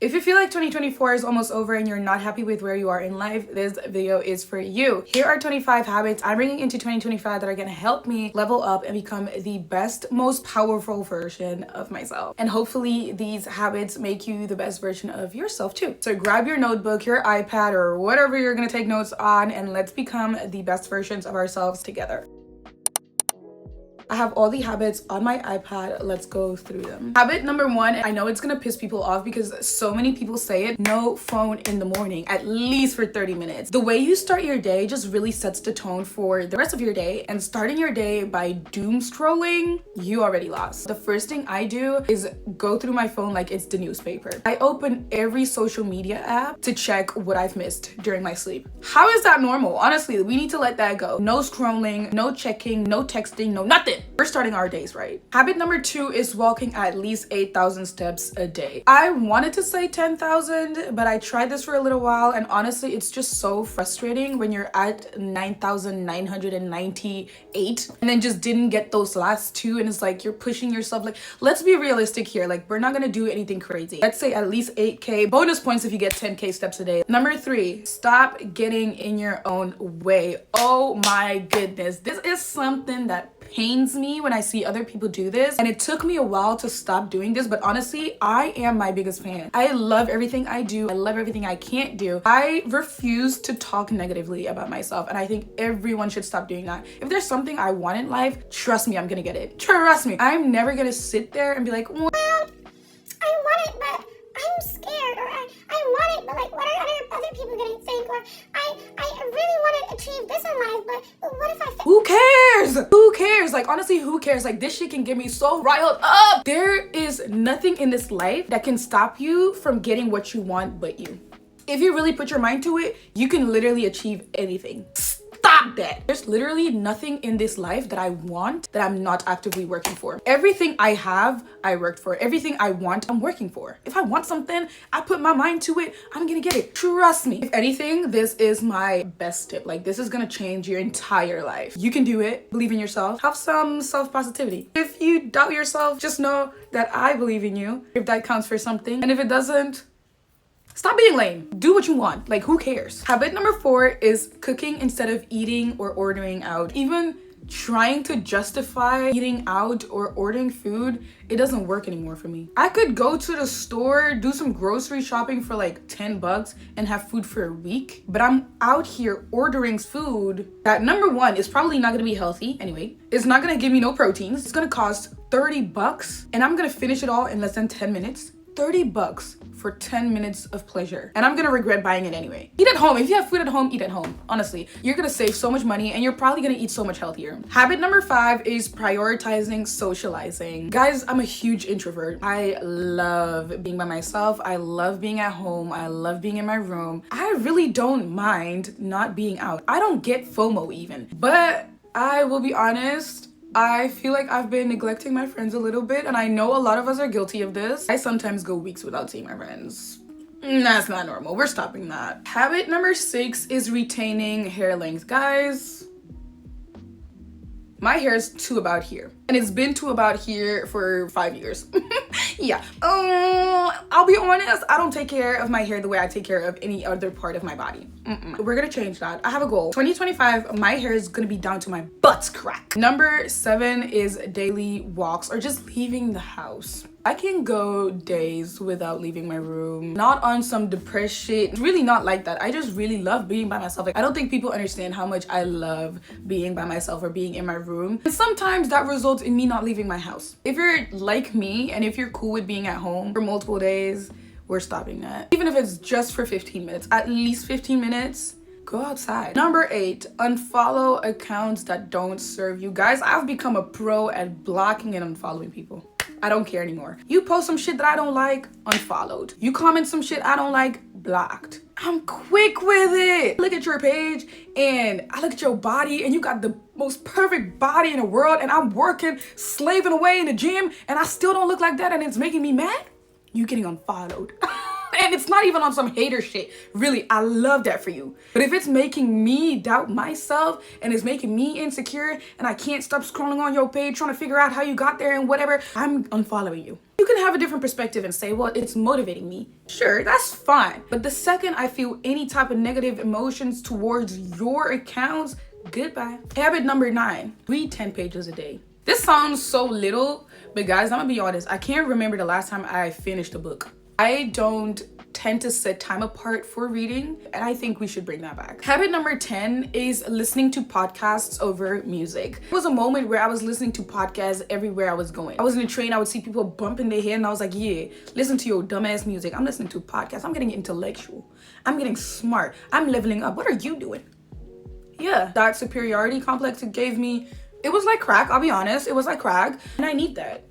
If you feel like 2024 is almost over and you're not happy with where you are in life, this video is for you. Here are 25 habits I'm bringing into 2025 that are gonna help me level up and become the best, most powerful version of myself. And hopefully these habits make you the best version of yourself too. So grab your notebook, your iPad, or whatever you're gonna take notes on, and let's become the best versions of ourselves together. I have all the habits on my iPad. Let's go through them. Habit number 1, I know it's gonna piss people off because so many people say it, no phone in the morning, at least for 30 minutes. The way you start your day just really sets the tone for the rest of your day, and starting your day by doom scrolling, you already lost. The first thing I do is go through my phone like it's the newspaper. I open every social media app to check what I've missed during my sleep. How is that normal? Honestly, we need to let that go. No scrolling, no checking, no texting, no nothing. We're starting our days right. Habit number 2 is walking at least 8,000 steps a day. I wanted to say 10,000, but I tried this for a little while, and honestly, it's just so frustrating when you're at 9,998 and then just didn't get those last 2, and it's like you're pushing yourself. Like, let's be realistic here. Like, we're not gonna do anything crazy. Let's say at least 8K. Bonus points if you get 10K steps a day. Number 3, stop getting in your own way. Oh my goodness. This is something that pains me when I see other people do this, and it took me a while to stop doing this, but honestly, I am my biggest fan. I love everything I do. I love everything I can't do. I refuse to talk negatively about myself, and I think everyone should stop doing that. If there's something I want in life, trust me, I'm gonna get it. Trust me. I'm never gonna sit there and be like, well, I want it, but I'm scared, or I want it, but like, what are other people gonna think? Or I really want to achieve this in life, but what if I who cares? Who cares? Like, honestly, who cares? Like, this shit can get me so riled up. There is nothing in this life that can stop you from getting what you want but you. If you really put your mind to it, you can literally achieve anything. Stop that. There's literally nothing in this life that I want that I'm not actively working for. Everything I have, I worked for. Everything I want, I'm working for. If I want something, I put my mind to it, I'm gonna get it. Trust me. If anything, this is my best tip. Like, this is gonna change your entire life. You can do it. Believe in yourself. Have some self-positivity. If you doubt yourself, just know that I believe in you. If that counts for something. And if it doesn't, stop being lame. Do what you want. Like, who cares? Habit number 4 is cooking instead of eating or ordering out. Even trying to justify eating out or ordering food, it doesn't work anymore for me. I could go to the store, do some grocery shopping for like 10 bucks and have food for a week, but I'm out here ordering food that, number 1, is probably not gonna be healthy anyway. It's not gonna give me no proteins. It's gonna cost 30 bucks and I'm gonna finish it all in less than 10 minutes. 30 bucks for 10 minutes of pleasure, and I'm gonna regret buying it anyway. Eat at home. If you have food at home, eat at home. Honestly, you're gonna save so much money and you're probably gonna eat so much healthier. Habit number 5 is prioritizing socializing. Guys, I'm a huge introvert. I love being by myself. I love being at home. I love being in my room. I really don't mind not being out. I don't get FOMO even, but I will be honest, I feel like I've been neglecting my friends a little bit, and I know a lot of us are guilty of this. I sometimes go weeks without seeing my friends. That's not normal. We're stopping that. Habit number 6 is retaining hair length. Guys, my hair is to about here, and it's been to about here for 5 years. Yeah. I'll be honest, I don't take care of my hair the way I take care of any other part of my body. We're gonna change that. I have a goal. 2025, my hair is gonna be down to my butt crack. Number 7 is daily walks or just leaving the house. I can go days without leaving my room. Not on some depressed shit. It's really not like that. I just really love being by myself. Like, I don't think people understand how much I love being by myself or being in my room. And sometimes that results in me not leaving my house. If you're like me and if you're cool with being at home for multiple days, we're stopping that. Even if it's just for 15 minutes, at least 15 minutes, go outside. Number 8, unfollow accounts that don't serve you. Guys, I've become a pro at blocking and unfollowing people. I don't care anymore. You post some shit that I don't like, unfollowed. You comment some shit I don't like, blocked. I'm quick with it. Look at your page and I look at your body and you got the most perfect body in the world, and I'm working, slaving away in the gym, and I still don't look like that, and it's making me mad. You getting unfollowed. And And it's not even on some hater shit. Really, I love that for you. But if it's making me doubt myself and it's making me insecure and I can't stop scrolling on your page trying to figure out how you got there and whatever, I'm unfollowing you. You can have a different perspective and say, well, it's motivating me. Sure, that's fine. But the second I feel any type of negative emotions towards your accounts, goodbye. Habit number 9, read 10 pages a day. This sounds so little, but guys, I'm gonna be honest. I can't remember the last time I finished a book. I don't tend to set time apart for reading, and I think we should bring that back. Habit number 10 is listening to podcasts over music. There was a moment where I was listening to podcasts everywhere I was going. I was in a train, I would see people bumping their head, and I was like, yeah, listen to your dumbass music. I'm listening to podcasts. I'm getting intellectual. I'm getting smart. I'm leveling up. What are you doing? Yeah, that superiority complex it gave me, it was like crack, I'll be honest. It was like crack, and I need that.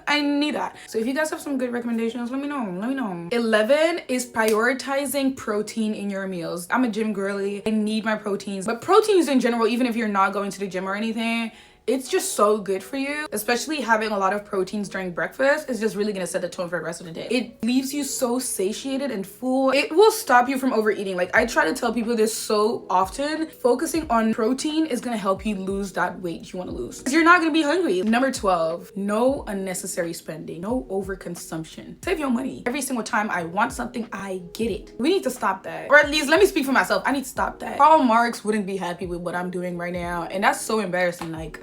I need that. So if you guys have some good recommendations, let me know. 11 is prioritizing protein in your meals. I'm a gym girly. I need my proteins. But proteins in general, even if you're not going to the gym or anything, it's just so good for you. Especially having a lot of proteins during breakfast is just really gonna set the tone for the rest of the day. It leaves you so satiated and full. It will stop you from overeating. Like, I try to tell people this so often. Focusing on protein is gonna help you lose that weight you wanna lose, because you're not gonna be hungry. Number 12, no unnecessary spending, no overconsumption. Save your money. Every single time I want something, I get it. We need to stop that. Or at least, let me speak for myself. I need to stop that. Karl Marx wouldn't be happy with what I'm doing right now, and that's so embarrassing. Like,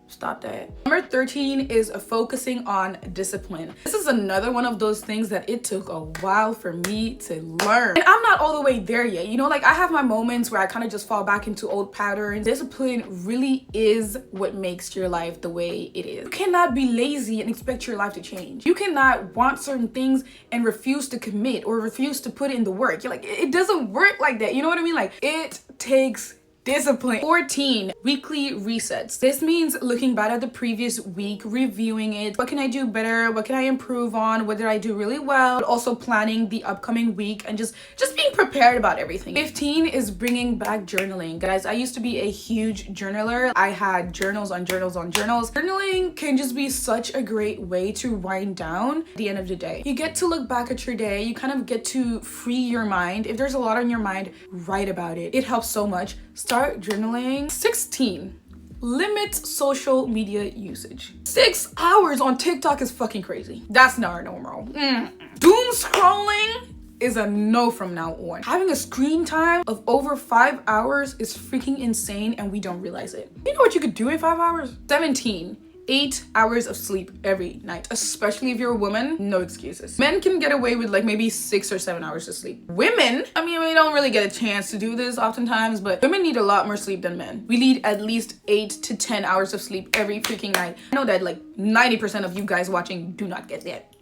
stop that. Number 13 is focusing on discipline. This is another one of those things that it took a while for me to learn. And I'm not all the way there yet. You know, like, I have my moments where I kind of just fall back into old patterns. Discipline really is what makes your life the way it is. You cannot be lazy and expect your life to change. You cannot want certain things and refuse to commit or refuse to put in the work. You're like, it doesn't work like that. You know what I mean? Like, it takes discipline. 14, weekly resets. This means looking back at the previous week, reviewing it. What can I do better? What can I improve on? What did I do really well? But also planning the upcoming week and just being prepared about everything. 15 is bringing back journaling. Guys, I used to be a huge journaler. I had journals on journals on journals. Journaling can just be such a great way to wind down at the end of the day. You get to look back at your day. You kind of get to free your mind. If there's a lot on your mind, write about it. It helps so much. Start journaling. 16, limit social media usage. 6 hours on TikTok is fucking crazy. That's not normal. Doom scrolling is a no from now on. Having a screen time of over 5 hours is freaking insane, and we don't realize it. You know what you could do in 5 hours? 17, 8 hours of sleep every night, especially if you're a woman. No excuses. Men can get away with like maybe 6 or 7 hours of sleep. Women, I mean, we don't really get a chance to do this oftentimes, but women need a lot more sleep than men. We need at least 8 to 10 hours of sleep every freaking night. I know that like 90% of you guys watching do not get that.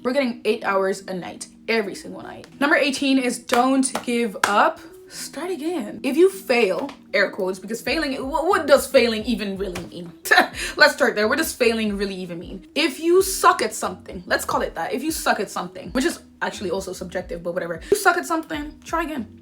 We're getting 8 hours a night, every single night. Number 18 is don't give up. Start again. If you fail, air quotes, because failing, what does failing even really mean? Let's start there. What does failing really even mean? If you suck at something, let's call it that. If you suck at something, which is actually also subjective, but whatever. If you suck at something, try again.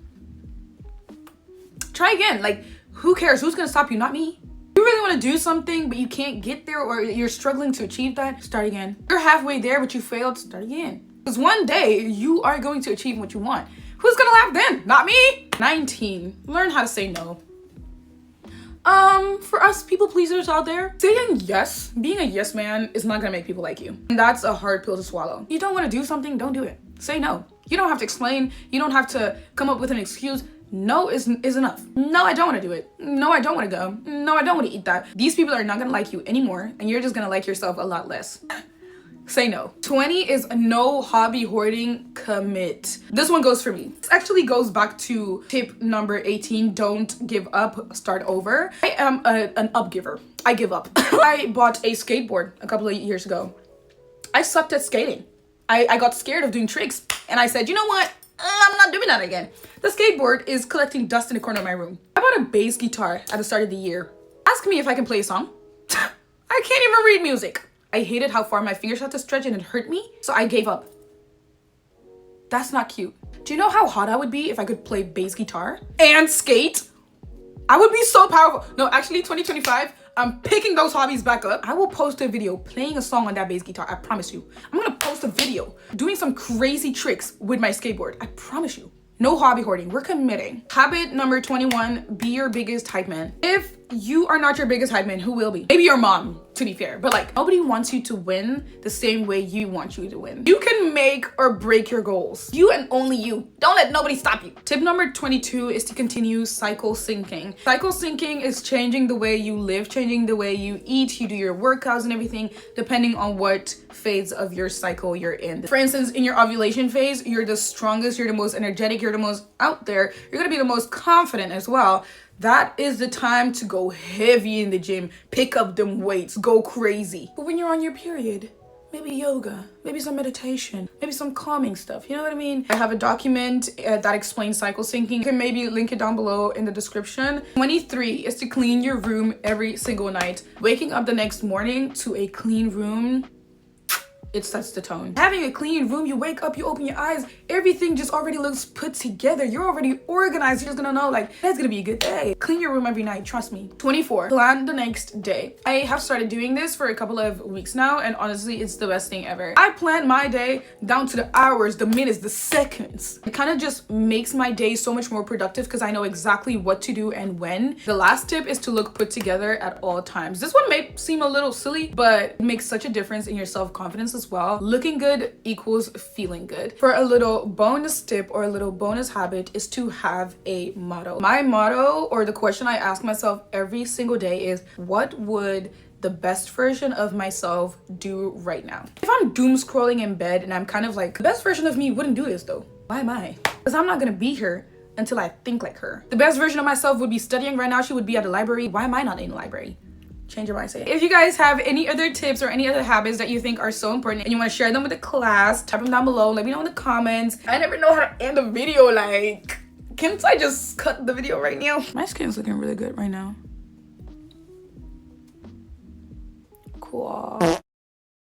Try again. Like, who cares? Who's gonna stop you? Not me. You really want to do something, but you can't get there, or you're struggling to achieve that, start again. You're halfway there, but you failed, start again. Because one day, you are going to achieve what you want. Who's gonna laugh then? Not me. 19, learn how to say no. For us people pleasers out there, saying yes, being a yes man is not gonna make people like you. And that's a hard pill to swallow. You don't wanna do something, don't do it. Say no. You don't have to explain. You don't have to come up with an excuse. No is enough. No, I don't wanna do it. No, I don't wanna go. No, I don't wanna eat that. These people are not gonna like you anymore, and you're just gonna like yourself a lot less. Say no. 20 is no hobby hoarding, commit. This one goes for me. This actually goes back to tip number 18, don't give up, start over. I am an upgiver. I give up. I bought a skateboard a couple of years ago. I sucked at skating. I got scared of doing tricks, and I said, you know what? I'm not doing that again. The skateboard is collecting dust in the corner of my room. I bought a bass guitar at the start of the year. Ask me if I can play a song. I can't even read music. I hated how far my fingers had to stretch and it hurt me, so I gave up. That's not cute. Do you know how hot I would be if I could play bass guitar and skate? I would be so powerful. No, actually 2025, I'm picking those hobbies back up. I will post a video playing a song on that bass guitar, I promise you. I'm gonna post post a video doing some crazy tricks with my skateboard. I promise you. No hobby hoarding. We're committing. Habit number 21, be your biggest hype man. If you are not your biggest hype man, who will be? Maybe your mom, to be fair. But like, nobody wants you to win the same way you want you to win. You can make or break your goals. You and only you. Don't let nobody stop you. Tip number 22 is to continue cycle syncing. Cycle syncing is changing the way you live, changing the way you eat, you do your workouts and everything, depending on what phase of your cycle you're in. For instance, in your ovulation phase, you're the strongest, you're the most energetic, you're the most out there, you're gonna be the most confident as well. That is the time to go heavy in the gym, pick up them weights, go crazy. But when you're on your period, maybe yoga, maybe some meditation, maybe some calming stuff, you know what I mean? I have a document that explains cycle syncing. You can maybe link it down below in the description. 23 is to clean your room every single night. Waking up the next morning to a clean room, it sets the tone. Having a clean room, you wake up, you open your eyes, everything just already looks put together. You're already organized. You're just gonna know like, that's gonna be a good day. Clean your room every night, trust me. 24, plan the next day. I have started doing this for a couple of weeks now, and honestly, it's the best thing ever. I plan my day down to the hours, the minutes, the seconds. It kind of just makes my day so much more productive because I know exactly what to do and when. The last tip is to look put together at all times. This one may seem a little silly, but it makes such a difference in your self-confidence as well. Looking good equals feeling good. For a little bonus tip or a little bonus habit is to have a motto. My motto, or the question I ask myself every single day, is what would the best version of myself do right now? If I'm doom scrolling in bed and I'm kind of like, the best version of me wouldn't do this though. Why am I? Because I'm not gonna be here until I think like her. The best version of myself would be studying right now. She would be at the library. Why am I not in the library? Change your mindset. If you guys have any other tips or any other habits that you think are so important and you want to share them with the class, type them down below. Let me know in the comments. I never know how to end a video. Like, can't I just cut the video right now? My skin's looking really good right now. Cool.